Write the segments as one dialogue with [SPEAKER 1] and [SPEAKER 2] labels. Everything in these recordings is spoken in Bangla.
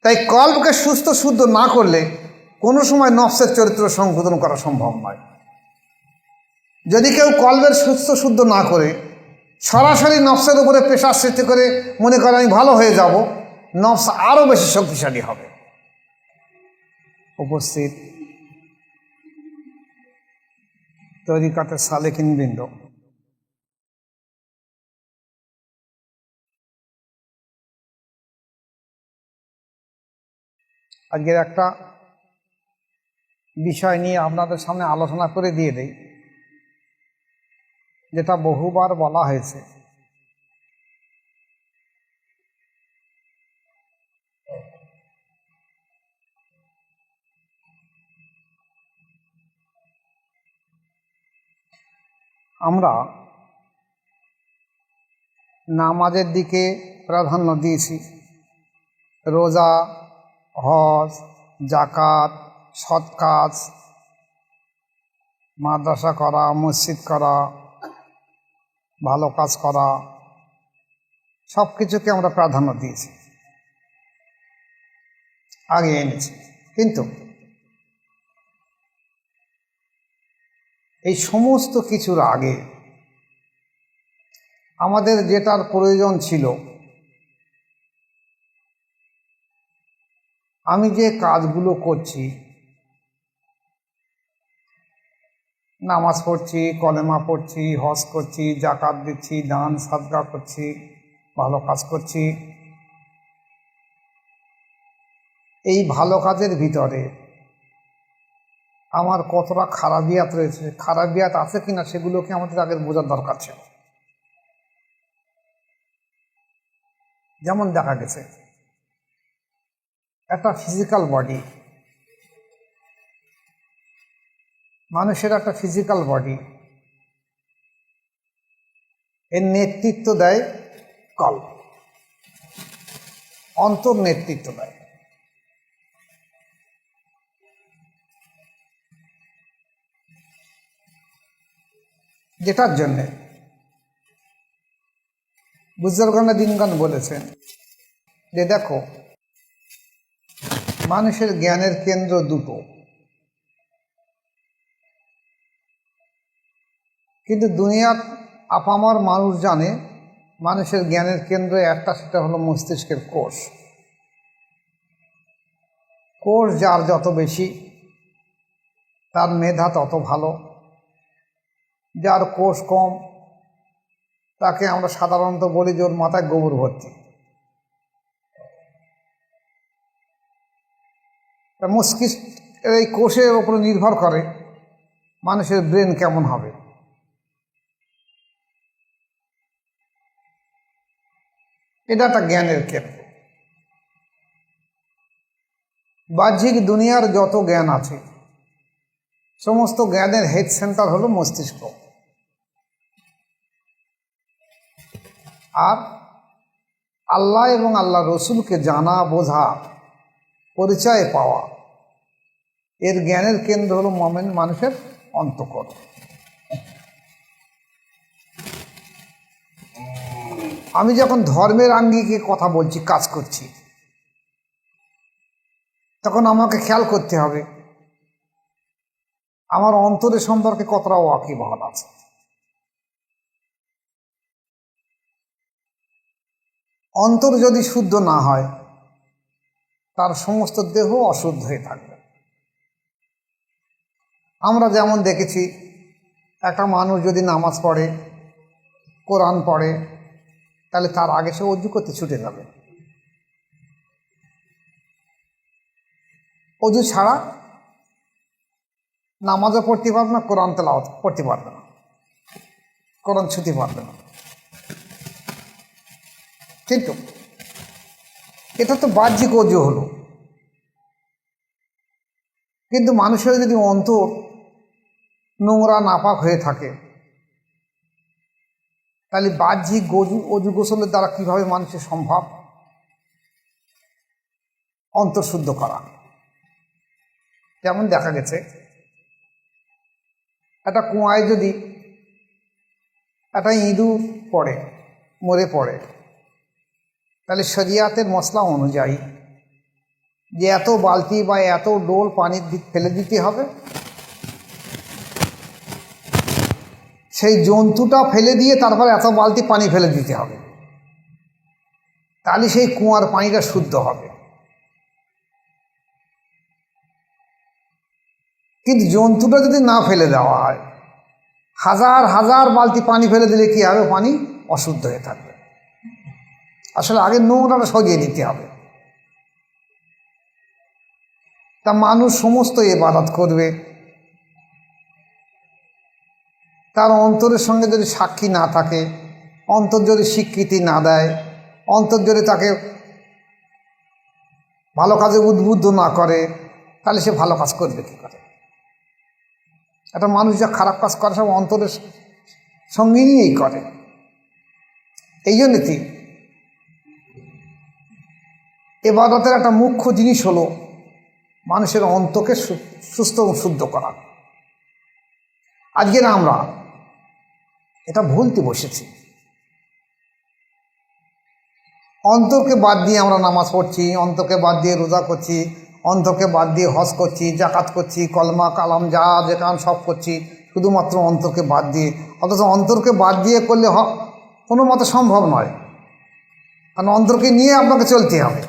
[SPEAKER 1] তাই কল্পকে সুস্থ শুদ্ধ না করলে কোনো সময় নফসের চরিত্র সংশোধন করা সম্ভব নয়। যদি কেউ কল্পের সুস্থ শুদ্ধ না করে সরাসরি নফসের উপরে প্রেশার সৃষ্টি করে মনে করে আমি ভালো হয়ে যাব, নফস আরও বেশি শক্তিশালী হবে। উপস্থিত তরিকাতে সালেকিন বৃন্দ, আজকের একটা বিষয় নিয়ে আপনাদের সামনে আলোচনা করে দিয়ে দেই, যেটা বহুবার বলা হয়েছে। আমরা নামাজের দিকে প্রাধান্য দিয়েছি, রোজা, হজ, জাকাত, সৎ কাজ, মাদ্রাসা করা, মসজিদ করা, ভালো কাজ করা, সব কিছুকে আমরা প্রাধান্য দিয়েছি, আগে এনেছি। কিন্তু এই সমস্ত কিছুর আগে আমাদের যেটার প্রয়োজন ছিল, আমি যে কাজগুলো করছি, নামাজ পড়ছি, কলেমা পড়ছি, হজ করছি, জাকাত দিচ্ছি, দান সাদকা করছি, ভালো কাজ করছি, এই ভালো কাজের ভিতরে আমার কতটা খারাপিয়াত রয়েছে, খারাপিয়াত আছে কিনা সেগুলোকে আমাদের আগে বোঝার দরকার ছিল। যেমন দেখা গেছে একটা ফিজিক্যাল বডি, মানুষের একটা ফিজিক্যাল বডি, এর নেতৃত্ব দেয় কল্প, অন্তর নেতৃত্ব দেয়। যেটার জন্যে বুজুর্গান দিনগান বলেছেন যে দেখো, মানুষের জ্ঞানের কেন্দ্র দুটো, কিন্তু দুনিয়ার আপামর মানুষ জানে মানুষের জ্ঞানের কেন্দ্র একটা, সেটা হলো মস্তিষ্কের কোষ। কোষ যার যত বেশি তার মেধা তত ভালো, যার কোষ কম তাকে আমরা সাধারণত বলি যে ওর মাথায় গোবর ভর্তি। মস্তিষ্ক এই কোষের ওপরে নির্ভর করে মানুষের ব্রেন কেমন হবে। এটা একটা জ্ঞানের কেন্দ্র। বাহ্যিক দুনিয়ার যত জ্ঞান আছে সমস্ত জ্ঞানের হেড সেন্টার হলো মস্তিষ্ক। আর আল্লাহ এবং আল্লাহ রসুলকে জানা, বোঝা, পরিচয় পাওয়া, এর জ্ঞানের কেন্দ্র হলো মানুষের অন্তঃকরণ। আমি যখন ধর্মের আঙ্গিকে কথা বলছি, কাজ করছি, তখন আমাকে খেয়াল করতে হবে আমার অন্তরের সম্পর্কে কতটা ওয়াকিবহাল আছে। অন্তর যদি শুদ্ধ না হয় তার সমস্ত দেহ অশুদ্ধ হয়ে থাকবে। আমরা যেমন দেখেছি, একটা মানুষ যদি নামাজ পড়ে, কোরআন পড়ে, তাহলে তার আগে সে অজু করতে ছুটে যাবে। অজু ছাড়া নামাজও পড়তে পারবে না, কোরআন তেলাওয়াত পড়তে পারবে না, কোরআন ছুঁতে পারবে না। কিন্তু এটা তো বাহ্যিক অজু হলো, কিন্তু মানুষের যদি অন্তর নোংরা নাপাক হয়ে থাকে, তাহলে বাহ্যিক অজু গোসলের দ্বারা কিভাবে মানুষের সম্ভব অন্তর শুদ্ধ করা। যেমন দেখা গেছে, একটা কুয়ায় যদি একটা ইঁদুর মরে পড়ে, তাহলে শরিয়াতের মসলা অনুযায়ী যে এত বালতি বা এত ডোল পানি ফেলে দিতে হবে, সেই জন্তুটা ফেলে দিয়ে তারপর এত বালতি পানি ফেলে দিতে হবে, তাহলে সেই কুয়ার পানিটা শুদ্ধ হবে। কিন্তু জন্তুটা যদি না ফেলে দেওয়া হয়, হাজার হাজার বালতি পানি ফেলে দিলে কি হবে? পানি অশুদ্ধ হয়ে থাকবে। আসলে আগে নোংরাটা সরিয়ে নিতে হবে। তা মানুষ সমস্ত ইবাদত করবে, তার অন্তরের সঙ্গে যদি সাক্ষী না থাকে, অন্তর যদি স্বীকৃতি না দেয়, অন্তর যদি তাকে ভালো কাজে উদ্বুদ্ধ না করে, তাহলে সে ভালো কাজ করবে কী করে? একটা মানুষ যা খারাপ কাজ করে সব অন্তরের সঙ্গে নিয়েই করে। এই জন্যই ইবাদতের একটা মুখ্য জিনিস হলো মানুষের অন্তরকে সুস্থ ও শুদ্ধ করা। আজকে আমরা এটা ভুলতে বসেছি। অন্তরকে বাদ দিয়ে আমরা নামাজ পড়ছি, অন্তরকে বাদ দিয়ে রোজা করছি, অন্তরকে বাদ দিয়ে হজ করছি, জাকাত করছি, কলমা কালাম যা যেখান সব করছি, শুধুমাত্র অন্তরকে বাদ দিয়ে। অথচ অন্তরকে বাদ দিয়ে করলে কোনো মতে সম্ভব নয়, কারণ অন্তরকে নিয়ে আপনাকে চলতে হবে।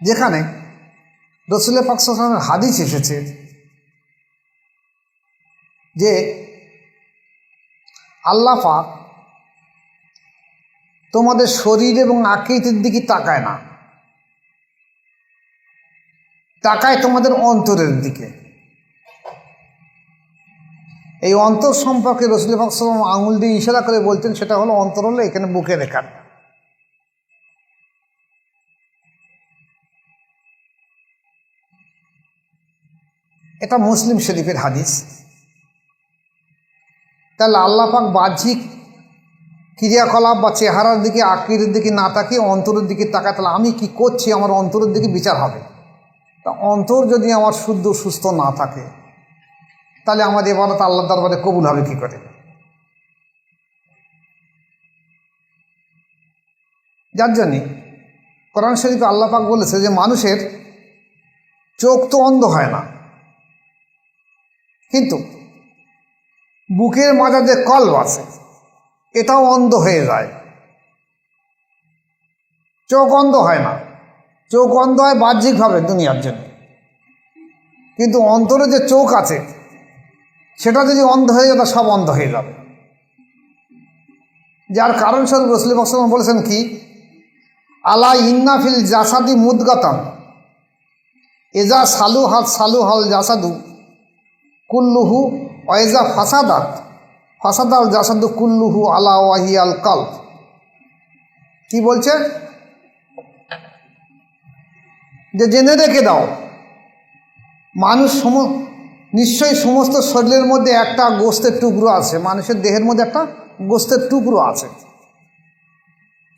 [SPEAKER 1] যেখানে রাসূল পাক সাল্লাল্লাহু আলাইহি ওয়াসাল্লামের হাদিস এসেছে যে আল্লাহ পাক তোমাদের শরীর এবং আকীদার দিকে তাকায় না, তাকায় তোমাদের অন্তরের দিকে। এই অন্তর সম্পর্কে রাসূল পাক সাল্লাল্লাহু আলাইহি ওয়াসাল্লাম আঙুল দিয়ে ইশারা করে বলতেন, সেটা হলো অন্তর হলো এখানে বুকে রেখা। এটা মুসলিম শরীফের হাদিস। তাহলে আল্লাহ পাক বাহ্যিক ক্রিয়াকলাপ বা চেহারার দিকে আকীদার দিকে না তাকিয়ে অন্তরের দিকে তাকায়, তাহলে আমি কি করছি আমার অন্তরের দিকে বিচার হবে। তা অন্তর যদি আমার শুদ্ধ সুস্থ না থাকে, তাহলে আমাদের ইবাদত আল্লাহর দরবারে কবুল হবে কি করে? যার জন্যে কোরআন শরীফে আল্লাহ পাক বলেছে যে মানুষের চোখ তো অন্ধ হয় না, কিন্তু বুকের মাঝে যে কলব আছে এটাও অন্ধ হয়ে যায়। চোখ অন্ধ হয় না, চোখ অন্ধ হয় বাহ্যিকভাবে দুনিয়ার জন্য, কিন্তু অন্তরে যে চোখ আছে সেটা যদি অন্ধ হয়ে যায়, সব অন্ধ হয়ে যাবে। যার কারণ স্বরূপ রাসূল পাক সাল্লাল্লাহু আলাইহি ওয়াসাল্লাম বলেছেন কি, আলা ইন্না ফিল জাসাদি মুদগাতান ইজা সালুহাল জাসাদু কুল্লুহু ওয়াইজা ফাসাদাল জাসাদু কুল্লুহু আলা ওয়াহিয়াল কালব। কি বলছে? যে জেনে রেখে দাও, মানুষ নিশ্চয়ই সমস্ত শরীরের মধ্যে একটা গোস্তের টুকরো আছে, মানুষের দেহের মধ্যে একটা গোস্তের টুকরো আছে।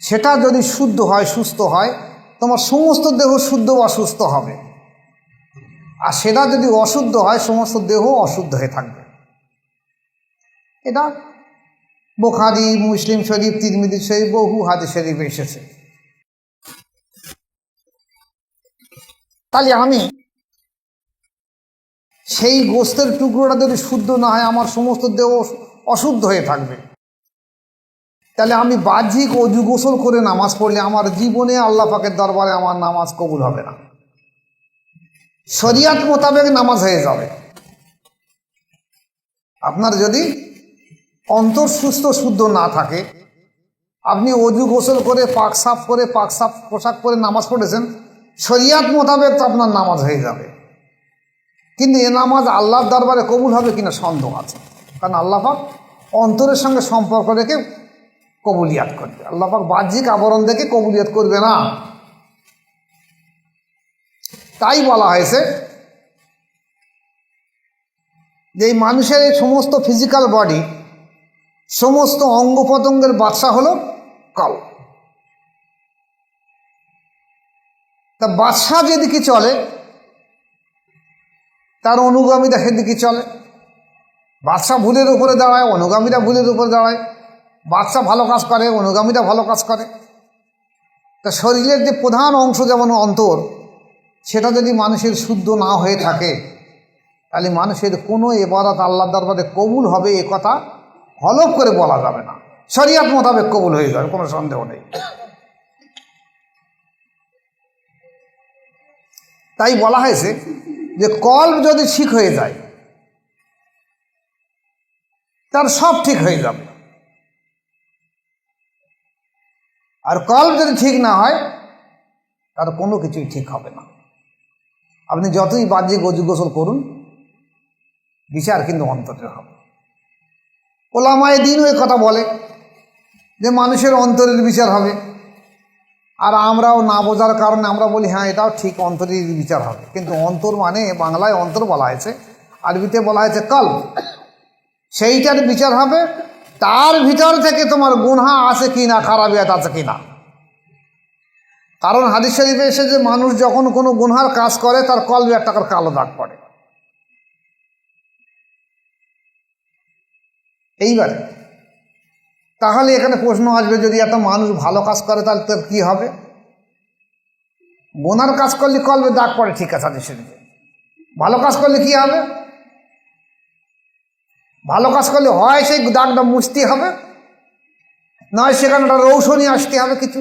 [SPEAKER 1] সেটা যদি শুদ্ধ হয়, সুস্থ হয়, তোমার সমস্ত দেহ শুদ্ধ বা সুস্থ হবে। আর সেটা যদি অশুদ্ধ হয়, সমস্ত দেহ অশুদ্ধ হয়ে থাকবে। এটা বুখারী, মুসলিম শরীফ, তিরমিজি শরীফ, বহু হাদিস শরীফে এসেছে। তাহলে আমি সেই গোস্তের টুকরোটা যদি শুদ্ধ না হয়, আমার সমস্ত দেহ অশুদ্ধ হয়ে থাকবে। তাহলে আমি বাহ্যিক অজু গোসল করে নামাজ পড়লে আমার জীবনে আল্লাহ পাকের দরবারে আমার নামাজ কবুল হবে না। শরিয়াত মোতাবেক নামাজ হয়ে যাবে। আপনার যদি অন্তর সুস্থ শুদ্ধ না থাকে, আপনি অজু গোসল করে পাক সাফ পোশাক পরে নামাজ পড়েছেন, শরিয়াত মোতাবেক তো আপনার নামাজ হয়ে যাবে, কিন্তু এ নামাজ আল্লাহর দরবারে কবুল হবে কিনা সন্দেহ আছে। কারণ আল্লাহ পাক অন্তরের সঙ্গে সম্পর্ক রেখে কবুলিয়াত করবে। আল্লাহ পাক বাহ্যিক আবরণ দেখে কবুলিয়াত করবে না। তাই বলা হয়েছে যে এই মানুষের এই সমস্ত ফিজিক্যাল বডি, সমস্ত অঙ্গ প্রত্যঙ্গের বাদশা হলো কলব। তা বাদশা যেদিকে চলে তার অনুগামীরা সেদিকে চলে। বাদশা ভুলের উপরে দাঁড়ায়, অনুগামীরা ভুলের উপরে দাঁড়ায়। বাচ্চা ভালো কাজ করে, অনুগামীরা ভালো কাজ করে। তা শরীরের যে প্রধান অংশ যেমন অন্তর, সেটা যদি মানুষের শুদ্ধ না হয়ে থাকে, তাহলে মানুষের কোনো ইবাদত আল্লাহর দরবারে কবুল হবে এ কথা হলফ করে বলা যাবে না। শরিয়ত মোতাবেক কবুল হয়ে যাবে, কোনো সন্দেহ নেই। তাই বলা হয়েছে যে কলব যদি ঠিক হয়ে যায় তার সব ঠিক হয়ে যাবে, আর কলব যদি ঠিক না হয় তার কোনো কিছুই ঠিক হবে না। আপনি যতই বাহ্যিক ওযু গোসল করুন, বিচার কিন্তু অন্তরের হবে। ওলামায়ে দ্বীন ওই কথা বলে যে মানুষের অন্তরের বিচার হবে, আর আমরাও না বোঝার কারণে আমরা বলি হ্যাঁ এটাও ঠিক, অন্তরের বিচার হবে। কিন্তু অন্তর মানে বাংলায় অন্তর বলা হয়েছে, আরবিতে বলা হয়েছে কলব। সেইটার বিচার হবে, তার ভিতর থেকে তোমার গুনাহ আছে কি না, খারাপিয়াত আছে কি না। কারণ হাদিস শরীফে এসে যে মানুষ যখন কোনো গুনহার কাজ করে তার কলবে একটা করে কালো দাগ পড়ে। এইবারে তাহলে এখানে প্রশ্ন আসবে, যদি একটা মানুষ ভালো কাজ করে তাহলে তার কী হবে? গুনার কাজ করলে কলবে দাগ পড়ে, ঠিক আছে, হাদিস শরীফে। ভালো কাজ করলে কি হবে? ভালো কাজ করলে হয় সেই দাগটা মুছতে হবে, নয় সেখানে একটা রৌশনি আসতে হবে কিছু।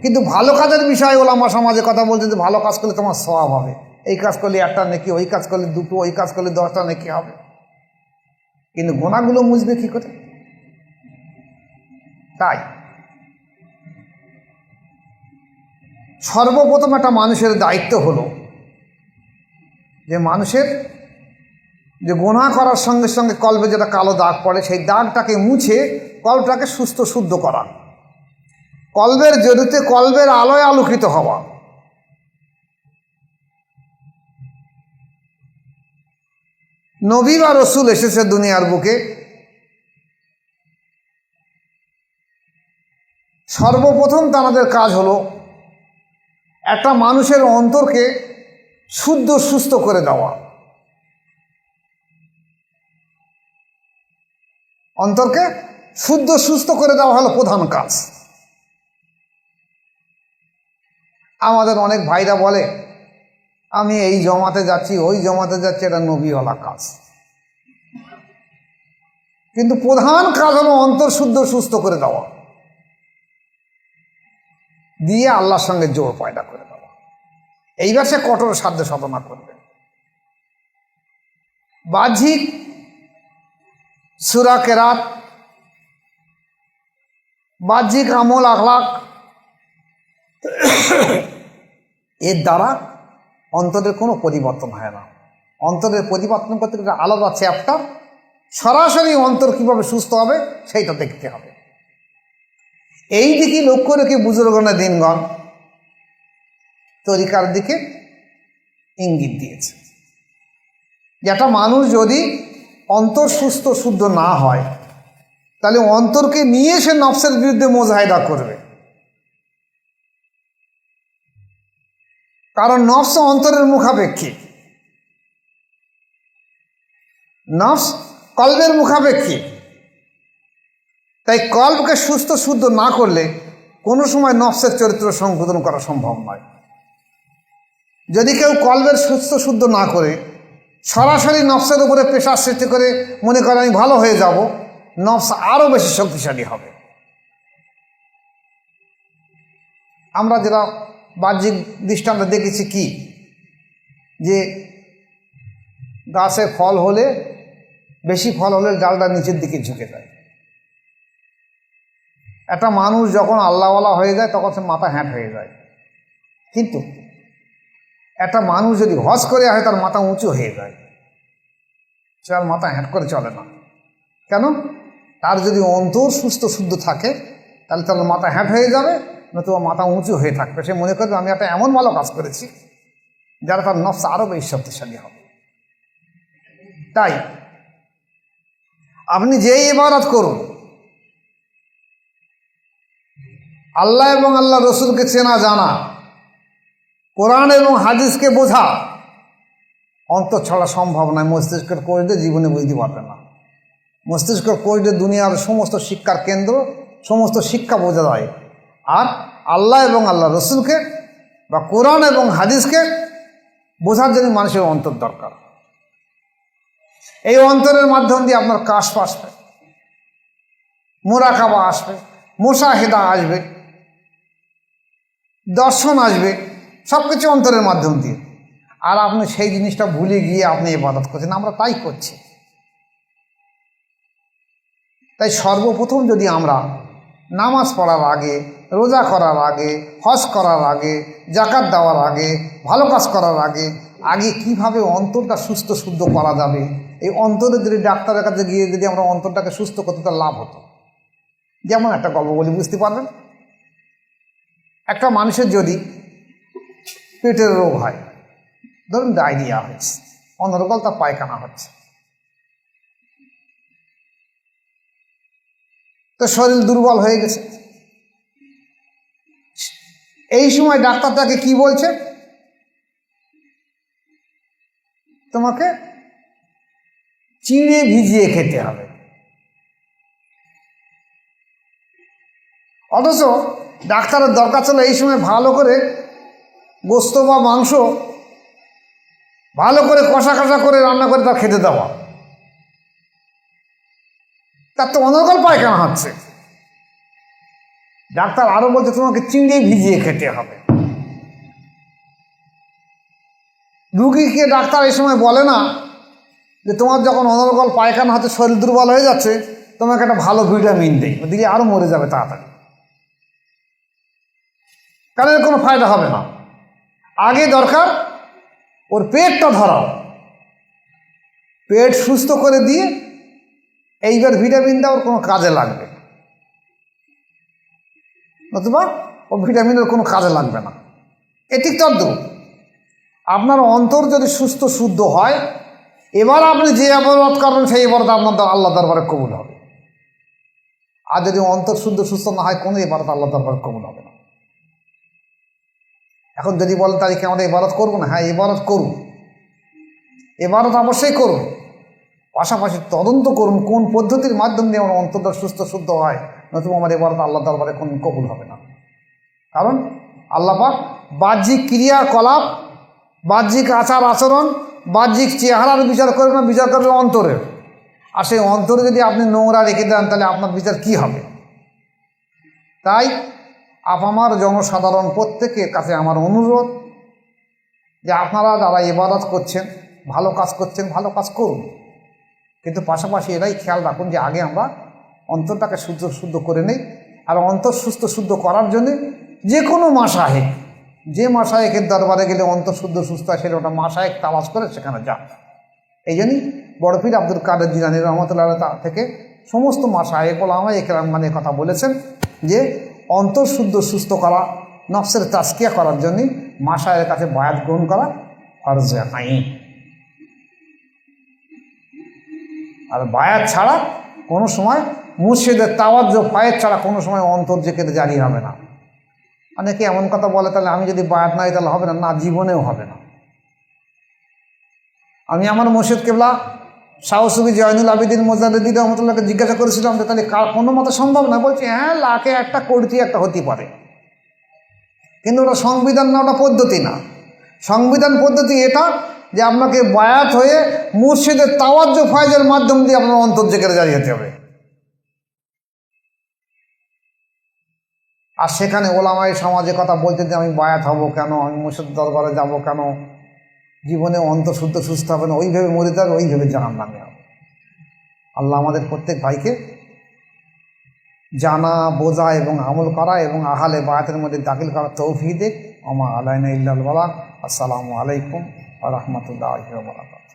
[SPEAKER 1] কিন্তু ভালো কাজের বিষয়ে ওলামা সমাজে কথা বলছে যে ভালো কাজ করলে তোমার সওয়াব হবে, এই কাজ করলে একটা নেকি, ওই কাজ করলে দুটো, ওই কাজ করলে 10টা নেকি হবে। কিন্তু গুনাহগুলো মুছবে কি করে? তাই সর্বপ্রথম একটা মানুষের দায়িত্ব হলো যে মানুষের যে গুনাহ করার সঙ্গে সঙ্গে কলবে যেটা কালো দাগ পড়ে, সেই দাগটাকে মুছে কলবটাকে সুস্থ শুদ্ধ করা, কলবের জড়িতে কলবের আলোয় আলোকিত হওয়া। নবী বা রসুল এসেছে দুনিয়ার বুকে, সর্বপ্রথম তাদের কাজ হলো একটা মানুষের অন্তরকে শুদ্ধ সুস্থ করে দেওয়া। অন্তরকে শুদ্ধ সুস্থ করে দেওয়া হলো প্রধান কাজ। আমাদের অনেক ভাইরা বলে আমি এই জমাতে যাচ্ছি, ওই জমাতে যাচ্ছি, এটা নবীওয়ালা কাজ। কিন্তু প্রধান কাজ হলো অন্তর শুদ্ধ সুস্থ করে দেওয়া, দিয়ে আল্লাহর সঙ্গে জোর পয়দা করে দেওয়া। এইবার সে কঠোর সাধ্য সাধনা করবে। বাহ্যিক সূরা কেরাত, বাহ্যিক আমল আখলাক, এর দ্বারা অন্তরের কোনো পরিবর্তন হয় না। অন্তরের পরিবর্তন করতে গেলে আলাদা চ্যাপ্টার, সরাসরি অন্তর কীভাবে সুস্থ হবে সেইটা দেখতে হবে। এই দিকে লক্ষ্য রেখে বুজুর্গনা দিনগণ তরিকার দিকে ইঙ্গিত দিয়েছে। যেটা মানুষ যদি অন্তর সুস্থ শুদ্ধ না হয়, তাহলে অন্তরকে নিয়ে সে নফসের বিরুদ্ধে মুজাহিদা করবে। কারণ নফস অন্তরের মুখাপেক্ষী, নফস কলবের মুখাপেক্ষী। তাই কলবকে সুস্থ শুদ্ধ না করলে কোনো সময় নফসের চরিত্র সংশোধন করা সম্ভব নয়। যদি কেউ কলবের সুস্থ শুদ্ধ না করে সরাসরি নফসের উপরে প্রেশার সৃষ্টি করে মনে করে আমি ভালো হয়ে যাব, নফস আরও বেশি শক্তিশালী হবে। আমরা যেটা বাহ্যিক দৃষ্টান্ত দেখেছি কি, যে গাছে ফল হলে, বেশি ফল হলে ডালটা নিচের দিকে ঝুঁকে যায়। একটা মানুষ যখন আল্লাহওয়ালা হয়ে যায় তখন সে মাথা হ্যাঁট হয়ে যায়। কিন্তু একটা মানুষ যদি হজ করে হয় তার মাথা উঁচু হয়ে যায়, সে আর মাথা হ্যাঁট করে চলে না। কেন? তার যদি অন্তর সুস্থ শুদ্ধ থাকে তাহলে তার মাথা হ্যাঁট হয়ে যাবে, নতুবা মাথা উঁচু হয়ে থাকবে। সে মনে করবে আমি একটা এমন ভালো কাজ করেছি যারা তার নফস আরও বেশি শক্তিশালী হবে। তাই আপনি যেই ইবাদত করুন, আল্লাহ এবং আল্লাহ রসুলকে চেনা জানা, কোরআন এবং হাদিসকে বোঝা অন্তর ছাড়া সম্ভব নয়। মস্তিষ্কের করে জীবনে বুঝতে পারবে না। মস্তিষ্ক কোষে দুনিয়ার সমস্ত শিক্ষার কেন্দ্র, সমস্ত শিক্ষা বোঝা যায়। আর আল্লাহ এবং আল্লাহ রসুলকে বা কোরআন এবং হাদিসকে বোঝার জন্য মানুষের অন্তর দরকার। এই অন্তরের মাধ্যম দিয়ে আপনার কাশফ আসবে, মুরাকাবা আসবে, মুশাহিদা আসবে, দর্শন আসবে, সব কিছু অন্তরের মাধ্যম দিয়ে। আর আপনি সেই জিনিসটা ভুলে গিয়ে আপনি ইবাদত করছেন। আমরা তাই করছি। তাই সর্বপ্রথম যদি আমরা নামাজ পড়ার আগে, রোজা করার আগে, হজ করার আগে, জাকাত দেওয়ার আগে, ভালো কাজ করার আগে কিভাবে অন্তরটা সুস্থ শুদ্ধ করা যাবে, এই অন্তরে যদি ডাক্তারের কাছে গিয়ে যদি আমরা অন্তরটাকে সুস্থ করতে, তার লাভ হতো। যেমন একটা গল্প বলি, বুঝতে পারবেন। একটা মানুষের যদি পেটের রোগ হয়, ধরুন ডায়রিয়া হচ্ছে, অনর্গল তার পায়খানা হচ্ছে, তো শরীর দুর্বল হয়ে গেছে। এই সময় ডাক্তার তাকে কি বলছে? তোমাকে চিড়ে ভিজিয়ে খেতে হবে। অথচ ডাক্তারের দরকার ছিল এই সময় ভালো করে গোস্ত বা মাংস ভালো করে কষা কষা করে রান্না করে তার খেতে দেওয়া। তার তো অনর্গল পায়খানা হচ্ছে। ডাক্তার আরো বলছে তোমাকে চিড়ে ভিজিয়ে খেতে হবে। রুগীকে ডাক্তার এই সময় বলে না যে তোমার যখন অনর্গল পায়খানা হচ্ছে, শরীর দুর্বল হয়ে যাচ্ছে, তোমাকে একটা ভালো ভিটামিন দেই, দিলে আরো মরে যাবে তাড়াতাড়ি। কারণ এর কোনো ফায়দা হবে না। আগে দরকার ওর পেটটা ধরাও, পেট সুস্থ করে দিয়ে এইবার ভিটামিন দেওয়ার কোনো কাজে লাগবে, নতুবা ও ভিটামিনের কোনো কাজে লাগবে না। এটি তদ্রূপ আপনার অন্তর যদি সুস্থ শুদ্ধ হয়, এবার আপনি যে ইবাদত করবেন সেই ইবাদত আপনার আল্লাহ দরবারে কবুল হবে। আর যদি অন্তর শুদ্ধ সুস্থ না হয়, কোনো ইবাদত আল্লাহ দরবারে কবুল হবে না। এখন যদি বলেন তাহলে কি আমাদের ইবাদত করবো না? হ্যাঁ, ইবাদত করুন, ইবাদত অবশ্যই করুন। পাশাপাশি তদন্ত করুন কোন পদ্ধতির মাধ্যম দিয়ে আমার অন্তরটা সুস্থ শুদ্ধ হয়, নতুবা আমার ইবাদত আল্লাহ দরবারে কোন কবুল হবে না। কারণ আল্লাহ পাক বাহ্যিক ক্রিয়াকলাপ, বাহ্যিক আচার আচরণ, বাহ্যিক চেহারার বিচার করবে না, বিচার করবে অন্তরের। আর সেই অন্তরে যদি আপনি নোংরা রেখে দেন, তাহলে আপনার বিচার কি হবে? তাই আমার জনসাধারণ প্রত্যেকের কাছে আমার অনুরোধ যে আপনারা যারা ইবাদত করছেন, ভালো কাজ করছেন, ভালো কাজ করুন, কিন্তু পাশাপাশি এটাই খেয়াল রাখুন যে আগে আমরা অন্তরটাকে শুদ্ধ করে নেই। আর অন্তর সুস্থ শুদ্ধ করার জন্যে যে কোনো মাসাহেক, যে মাসাহেকের দরবারে গেলে অন্তর শুদ্ধ সুস্থ হয়, সেটা ওটা মাসাহেক তালাশ করে সেখানে যান। এই জন্যই বড় পীর আব্দুল কাদের জিলানী রহমতুল্লাহ থেকে সমস্ত মাসাহেক ওলামায়ে কেরাম মানে কথা বলেছেন যে অন্তর শুদ্ধ সুস্থ করা, নফসের তাজকিয়া করার জন্যে মাসাহের কাছে বায়াত গ্রহণ করা ফরজে আইন। আর বায়াত ছাড়া কোনো সময়, মুর্শিদের তাওয়াজ্জুহ ফায়েজ ছাড়া কোনো সময় অন্তর জিকির জারি হবে না। অনেকে এমন কথা বলে, তাহলে আমি যদি বায়াত নাই তাহলে হবে না। না, জীবনেও হবে না। আমি আমার মুর্শিদ কেবলা শাহ সুফি জয়নুল আবেদিন মোজাদ্দেদি রহমতুল্লাহকে জিজ্ঞাসা করেছিলাম যে তাহলে কোনো মতো সম্ভব না? বলছি হ্যাঁ, লাখে একটা কোটিতে একটা হতে পারে, কিন্তু ওটা সংবিধান না, ওটা পদ্ধতি না। সংবিধান পদ্ধতি এটা যে আপনাকে বায়াত হয়ে মুর্শিদের তাওয়াজ্জুহ ফায়েজের মাধ্যম দিয়ে আপনার অন্তর জিকির জারি হতে হবে। আর সেখানে ওলামায়ে সমাজে কথা বলতে যে আমি বায়াত হব কেন, আমি মুর্শিদ দরবারে যাব কেন, জীবনে অন্তর শুদ্ধ সুস্থ হবে না, ওইভাবে মরে যাবে, ওইভাবে জাহান্নামে হবে। আল্লাহ আমাদের প্রত্যেক ভাইকে জানা, বোঝা এবং আমল করা এবং আহলে বায়াতের মধ্যে দাখিল করার তৌফিক দেখ। ওমা আলাইনা ইল্লাল বালাগ। আসসালামু আলাইকুম ওয়া রাহমাতুল্লাহি ওয়া বারাকাতুহু।